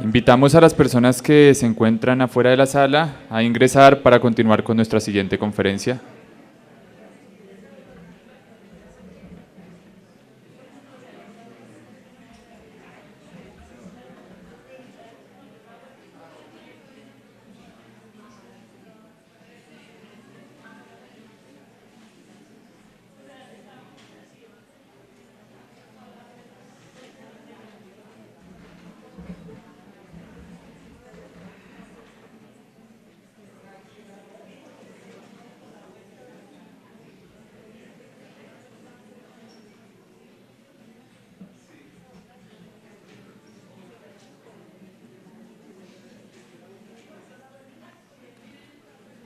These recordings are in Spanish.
Invitamos a las personas que se encuentran afuera de la sala a ingresar para continuar con nuestra siguiente conferencia.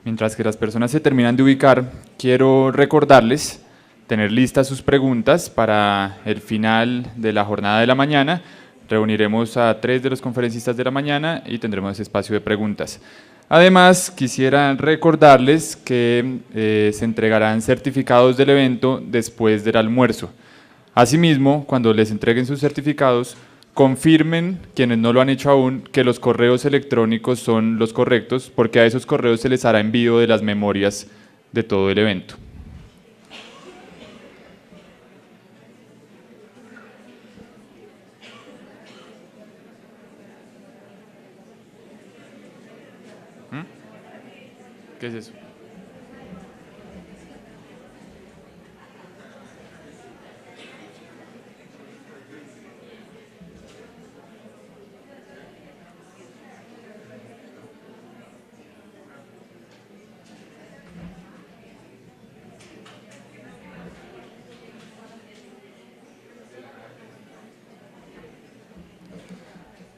Mientras que las personas se terminan de ubicar, quiero recordarles tener listas sus preguntas para el final de la jornada de la mañana. Reuniremos a 3 de los conferencistas de la mañana y tendremos espacio de preguntas. Además, quisiera recordarles que se entregarán certificados del evento después del almuerzo. Asimismo, cuando les entreguen sus certificados, confirmen, quienes no lo han hecho aún, que los correos electrónicos son los correctos, porque a esos correos se les hará envío de las memorias de todo el evento. ¿Qué es eso?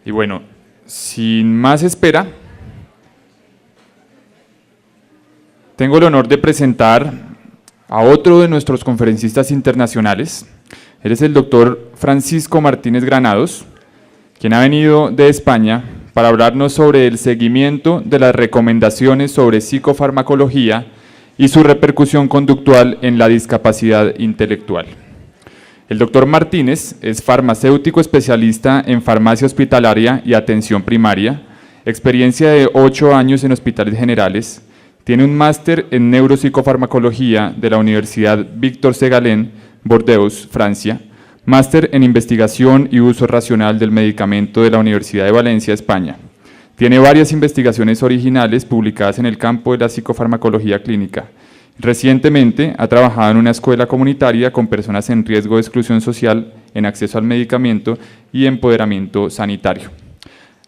Y bueno, sin más espera, tengo el honor de presentar a otro de nuestros conferencistas internacionales. Él es el doctor Francisco Martínez Granados, quien ha venido de España para hablarnos sobre el seguimiento de las recomendaciones sobre psicofarmacología y su repercusión conductual en la discapacidad intelectual. El doctor Martínez es farmacéutico especialista en farmacia hospitalaria y atención primaria, experiencia de 8 años en hospitales generales, tiene un máster en neuropsicofarmacología de la Universidad Víctor Segalen, Bordeaux, Francia, máster en investigación y uso racional del medicamento de la Universidad de Valencia, España. Tiene varias investigaciones originales publicadas en el campo de la psicofarmacología clínica. Recientemente ha trabajado en una escuela comunitaria con personas en riesgo de exclusión social, en acceso al medicamento y empoderamiento sanitario.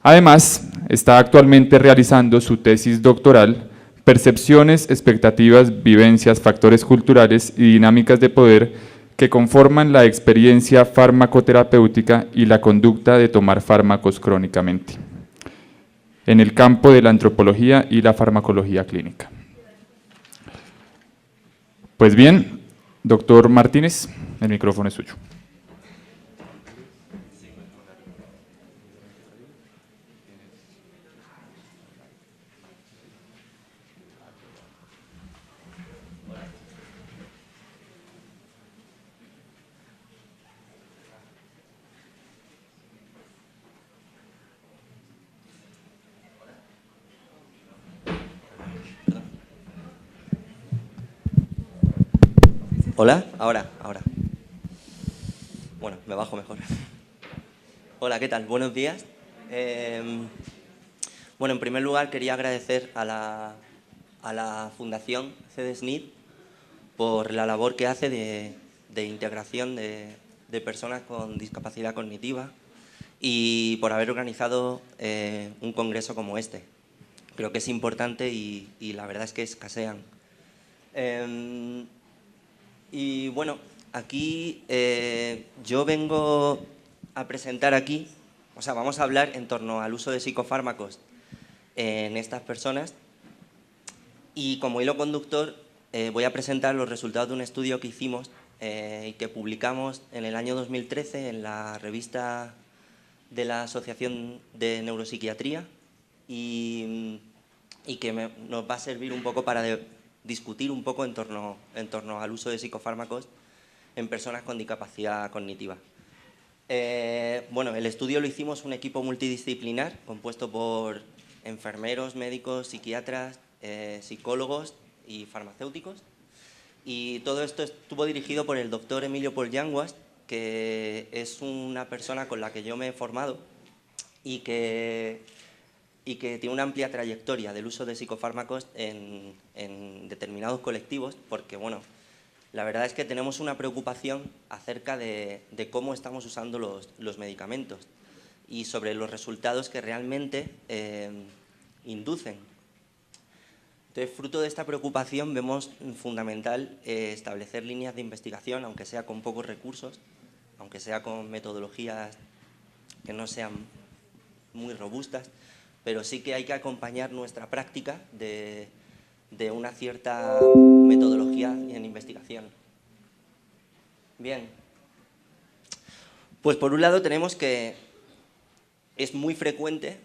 Además, está actualmente realizando su tesis doctoral, Percepciones, expectativas, vivencias, factores culturales y dinámicas de poder que conforman la experiencia farmacoterapéutica y la conducta de tomar fármacos crónicamente, en el campo de la antropología y la farmacología clínica. Pues bien, doctor Martínez, el micrófono es suyo. Hola, ahora. Bueno, me bajo mejor. Hola, ¿qué tal? Buenos días. Bueno, en primer lugar quería agradecer a la Fundación CDSNID por la labor que hace de integración de personas con discapacidad cognitiva y por haber organizado un congreso como este. Creo que es importante y la verdad es que escasean. Y bueno, aquí yo vengo a presentar aquí, vamos a hablar en torno al uso de psicofármacos en estas personas y como hilo conductor voy a presentar los resultados de un estudio que hicimos y que publicamos en el año 2013 en la revista de la Asociación de Neuropsiquiatría y que nos va a servir un poco para discutir un poco en torno al uso de psicofármacos en personas con discapacidad cognitiva. Bueno, el estudio lo hicimos un equipo multidisciplinar compuesto por enfermeros, médicos, psiquiatras, psicólogos y farmacéuticos. Y todo esto estuvo dirigido por el doctor Emilio Polyanguas, que es una persona con la que yo me he formado y que tiene una amplia trayectoria del uso de psicofármacos en determinados colectivos, porque, bueno, la verdad es que tenemos una preocupación acerca de cómo estamos usando los medicamentos y sobre los resultados que realmente inducen. Entonces, fruto de esta preocupación, vemos fundamental establecer líneas de investigación, aunque sea con pocos recursos, aunque sea con metodologías que no sean muy robustas, pero sí que hay que acompañar nuestra práctica de una cierta metodología en investigación. Bien, pues por un lado tenemos que es muy frecuente,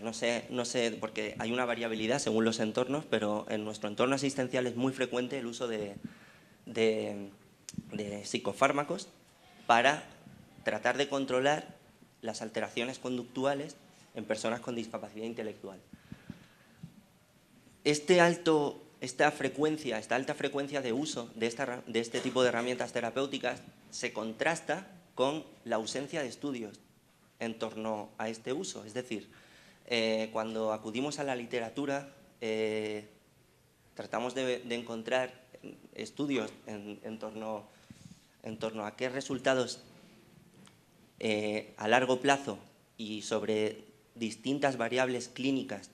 no sé, porque hay una variabilidad según los entornos, pero en nuestro entorno asistencial es muy frecuente el uso de psicofármacos para tratar de controlar las alteraciones conductuales en personas con discapacidad intelectual. Esta alta frecuencia de uso de este tipo de herramientas terapéuticas se contrasta con la ausencia de estudios en torno a este uso. Es decir, cuando acudimos a la literatura, tratamos de encontrar estudios en torno a qué resultados a largo plazo y sobre distintas variables clínicas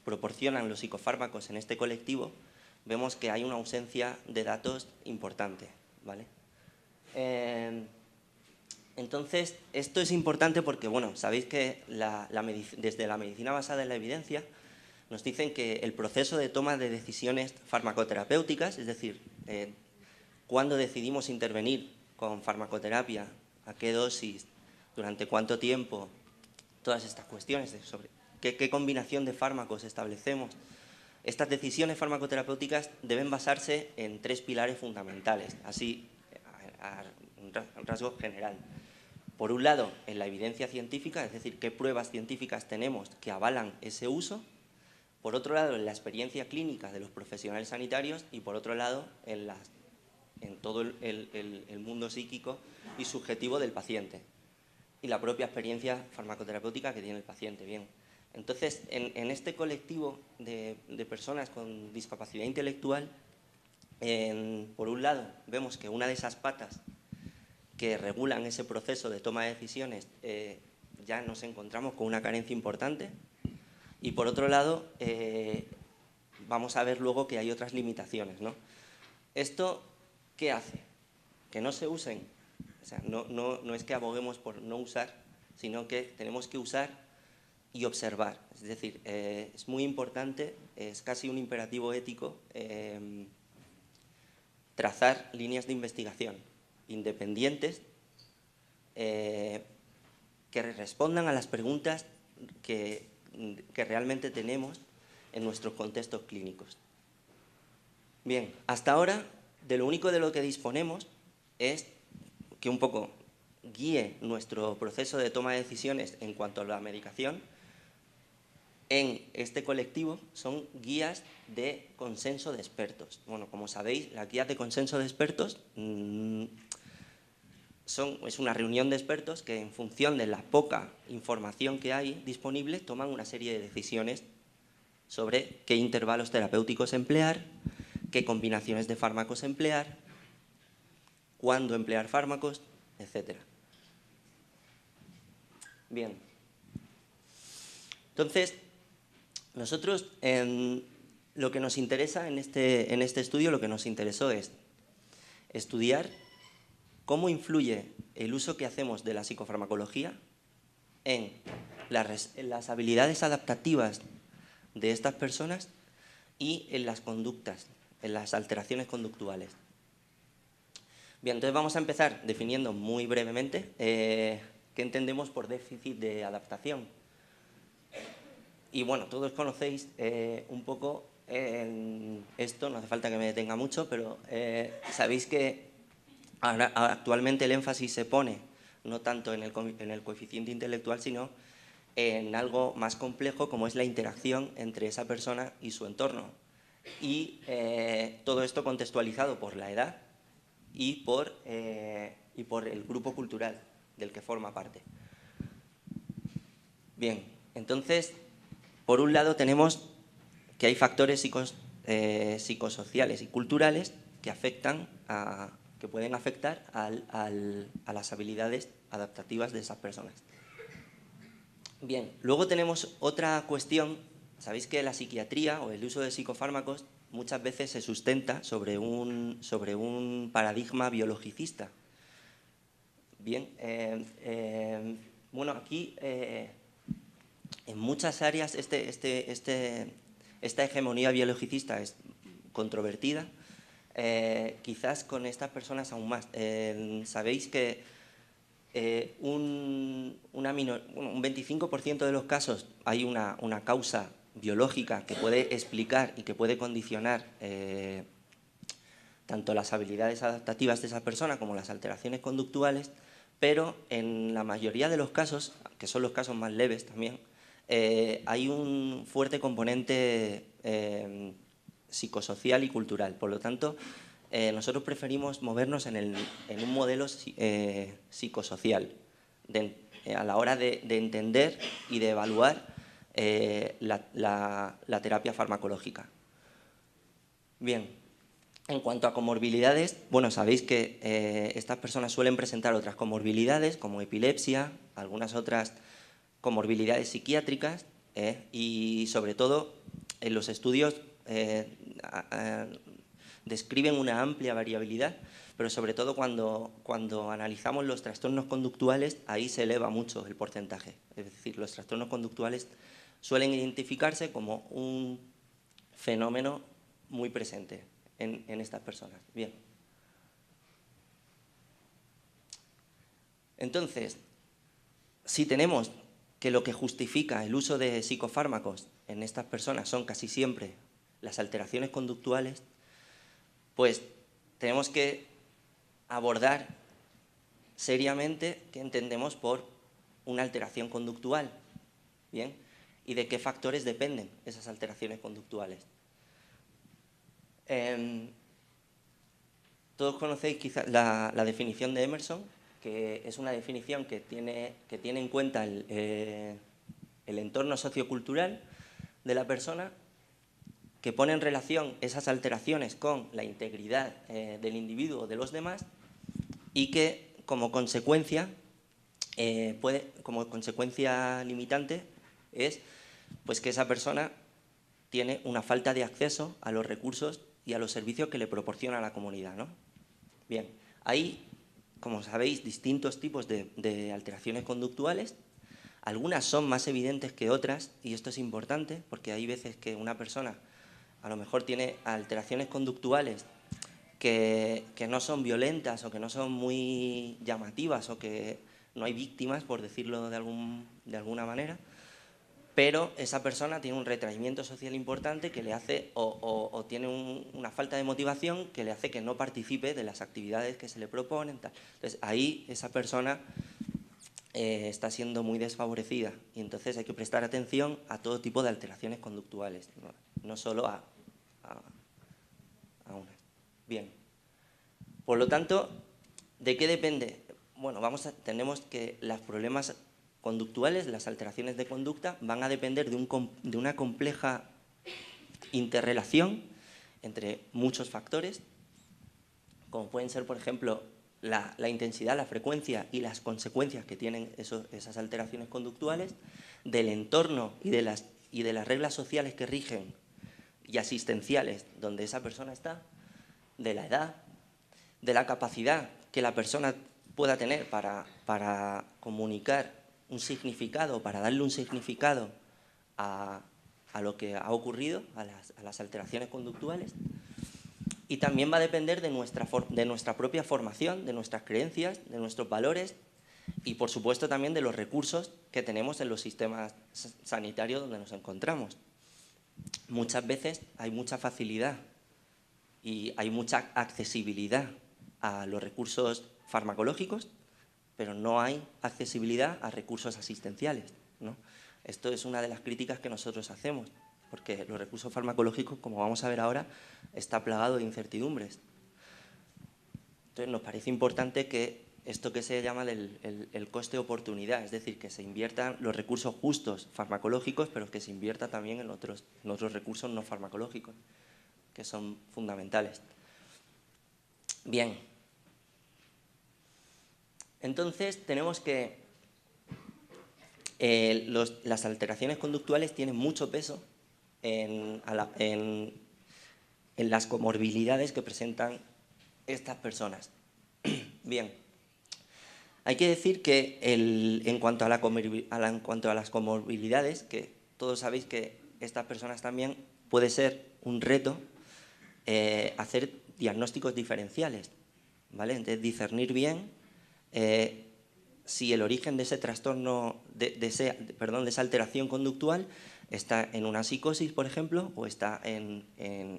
proporcionan los psicofármacos en este colectivo, vemos que hay una ausencia de datos importante, ¿vale? Entonces, esto es importante porque, bueno, sabéis que desde la medicina basada en la evidencia nos dicen que el proceso de toma de decisiones farmacoterapéuticas, es decir, cuándo decidimos intervenir con farmacoterapia, a qué dosis, durante cuánto tiempo, todas estas cuestiones sobre qué combinación de fármacos establecemos. Estas decisiones farmacoterapéuticas deben basarse en 3 pilares fundamentales, así a un rasgo general. Por un lado, en la evidencia científica, es decir, qué pruebas científicas tenemos que avalan ese uso. Por otro lado, en la experiencia clínica de los profesionales sanitarios y, por otro lado, en todo el mundo psíquico y subjetivo del paciente y la propia experiencia farmacoterapéutica que tiene el paciente. Bien. Entonces, en este colectivo de personas con discapacidad intelectual, por un lado, vemos que una de esas patas que regulan ese proceso de toma de decisiones ya nos encontramos con una carencia importante, y por otro lado, vamos a ver luego que hay otras limitaciones, ¿no? ¿Esto qué hace? Que no se usen. O sea, no es que aboguemos por no usar, sino que tenemos que usar y observar. Es decir, es muy importante, es casi un imperativo ético, trazar líneas de investigación independientes que respondan a las preguntas que realmente tenemos en nuestros contextos clínicos. Bien, hasta ahora, de lo único de lo que disponemos es que un poco guíe nuestro proceso de toma de decisiones en cuanto a la medicación. En este colectivo son guías de consenso de expertos. Bueno, como sabéis, las guías de consenso de expertos es una reunión de expertos que, en función de la poca información que hay disponible, toman una serie de decisiones sobre qué intervalos terapéuticos emplear, qué combinaciones de fármacos emplear, cuándo emplear fármacos, etc. Bien. Entonces, nosotros, lo que nos interesa en este estudio, lo que nos interesó es estudiar cómo influye el uso que hacemos de la psicofarmacología en las habilidades adaptativas de estas personas y en las conductas, en las alteraciones conductuales. Bien, entonces vamos a empezar definiendo muy brevemente qué entendemos por déficit de adaptación. Y bueno, todos conocéis un poco esto, no hace falta que me detenga mucho, pero sabéis que actualmente el énfasis se pone no tanto en el coeficiente intelectual, sino en algo más complejo como es la interacción entre esa persona y su entorno. Y todo esto contextualizado por la edad y por el grupo cultural del que forma parte. Bien, entonces, por un lado tenemos que hay factores psicosociales y culturales que pueden afectar a las habilidades adaptativas de esas personas. Bien, luego tenemos otra cuestión. Sabéis que la psiquiatría o el uso de psicofármacos muchas veces se sustenta sobre un paradigma biologicista. Bien, bueno, aquí en muchas áreas esta hegemonía biologicista es controvertida, quizás con estas personas aún más. Sabéis que un 25% de los casos hay una causa biológica que puede explicar y que puede condicionar tanto las habilidades adaptativas de esa persona como las alteraciones conductuales, pero en la mayoría de los casos, que son los casos más leves también, hay un fuerte componente psicosocial y cultural. Por lo tanto, nosotros preferimos movernos en un modelo psicosocial a la hora de entender y de evaluar la terapia farmacológica. Bien. En cuanto a comorbilidades, bueno, sabéis que estas personas suelen presentar otras comorbilidades como epilepsia, algunas otras comorbilidades psiquiátricas y sobre todo en los estudios describen una amplia variabilidad, pero sobre todo cuando analizamos los trastornos conductuales, ahí se eleva mucho el porcentaje. Es decir, los trastornos conductuales suelen identificarse como un fenómeno muy presente en estas personas. Bien. Entonces, si tenemos que lo que justifica el uso de psicofármacos en estas personas son casi siempre las alteraciones conductuales, pues tenemos que abordar seriamente qué entendemos por una alteración conductual. Bien. Y de qué factores dependen esas alteraciones conductuales. Todos conocéis quizá la definición de Emerson, que es una definición que tiene en cuenta el entorno sociocultural de la persona, que pone en relación esas alteraciones con la integridad del individuo o de los demás y que como consecuencia limitante es pues que esa persona tiene una falta de acceso a los recursos y a los servicios que le proporciona la comunidad, ¿no? Bien, hay, como sabéis, distintos tipos de alteraciones conductuales. Algunas son más evidentes que otras, y esto es importante porque hay veces que una persona a lo mejor tiene alteraciones conductuales que no son violentas o que no son muy llamativas o que no hay víctimas, por decirlo de alguna manera, pero esa persona tiene un retraimiento social importante que le hace, o tiene una falta de motivación que le hace que no participe de las actividades que se le proponen. Tal. Entonces, ahí esa persona está siendo muy desfavorecida y entonces hay que prestar atención a todo tipo de alteraciones conductuales, no solo a una. Bien. Por lo tanto, ¿de qué depende? Bueno, tenemos que los problemas conductuales, las alteraciones de conducta, van a depender de una compleja interrelación entre muchos factores, como pueden ser, por ejemplo, la intensidad, la frecuencia y las consecuencias que tienen esas alteraciones conductuales, del entorno y de las reglas sociales que rigen y asistenciales donde esa persona está, de la edad, de la capacidad que la persona pueda tener para comunicar un significado, para darle un significado a lo que ha ocurrido, a las alteraciones conductuales. Y también va a depender de nuestra propia formación, de nuestras creencias, de nuestros valores y, por supuesto, también de los recursos que tenemos en los sistemas sanitarios donde nos encontramos. Muchas veces hay mucha facilidad y hay mucha accesibilidad a los recursos farmacológicos, pero no hay accesibilidad a recursos asistenciales, ¿no? Esto es una de las críticas que nosotros hacemos, porque los recursos farmacológicos, como vamos a ver ahora, está plagado de incertidumbres. Entonces, nos parece importante que esto que se llama el coste-oportunidad, es decir, que se inviertan los recursos justos farmacológicos, pero que se invierta también en otros recursos no farmacológicos, que son fundamentales. Bien. Entonces, tenemos que las alteraciones conductuales tienen mucho peso en las comorbilidades que presentan estas personas. Bien. Hay que decir que en cuanto a las comorbilidades, que todos sabéis que estas personas también puede ser un reto hacer diagnósticos diferenciales, ¿vale? Entonces, discernir bien si el origen de ese trastorno, de esa alteración conductual está en una psicosis, por ejemplo, o está en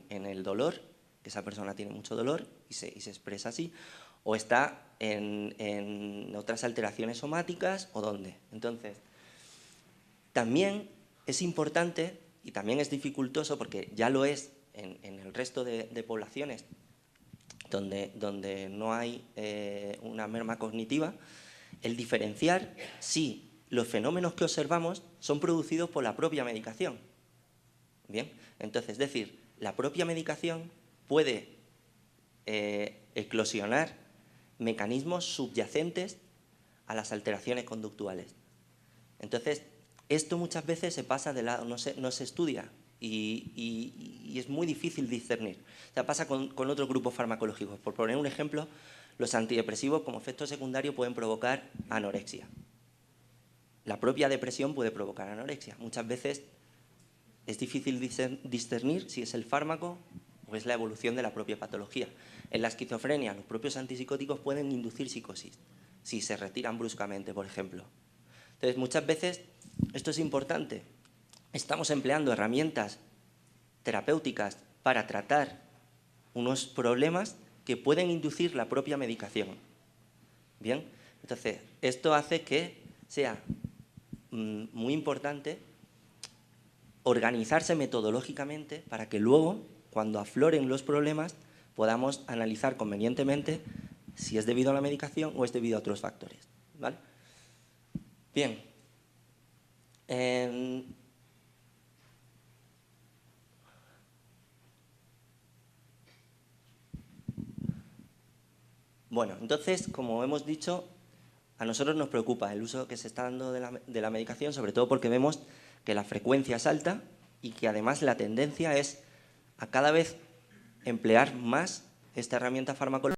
el dolor, que esa persona tiene mucho dolor y se expresa así, o está en otras alteraciones somáticas o dónde. Entonces, también es importante y también es dificultoso, porque ya lo es en el resto de poblaciones donde no hay una merma cognitiva, el diferenciar si los fenómenos que observamos son producidos por la propia medicación. Bien, entonces, es decir, la propia medicación puede eclosionar mecanismos subyacentes a las alteraciones conductuales. Entonces, esto muchas veces se pasa de lado, no se estudia y es muy difícil discernir. O sea, pasa con otros grupos farmacológicos. Por poner un ejemplo, los antidepresivos como efecto secundario pueden provocar anorexia. La propia depresión puede provocar anorexia. Muchas veces es difícil discernir si es el fármaco o es la evolución de la propia patología. En la esquizofrenia, los propios antipsicóticos pueden inducir psicosis, si se retiran bruscamente, por ejemplo. Entonces, muchas veces, esto es importante, estamos empleando herramientas terapéuticas para tratar unos problemas que pueden inducir la propia medicación. Bien, entonces, esto hace que sea muy importante organizarse metodológicamente para que luego, cuando afloren los problemas, podamos analizar convenientemente si es debido a la medicación o es debido a otros factores, ¿vale? Bien. Bueno, entonces, como hemos dicho, a nosotros nos preocupa el uso que se está dando de la medicación, sobre todo porque vemos que la frecuencia es alta y que además la tendencia es a cada vez emplear más esta herramienta farmacológica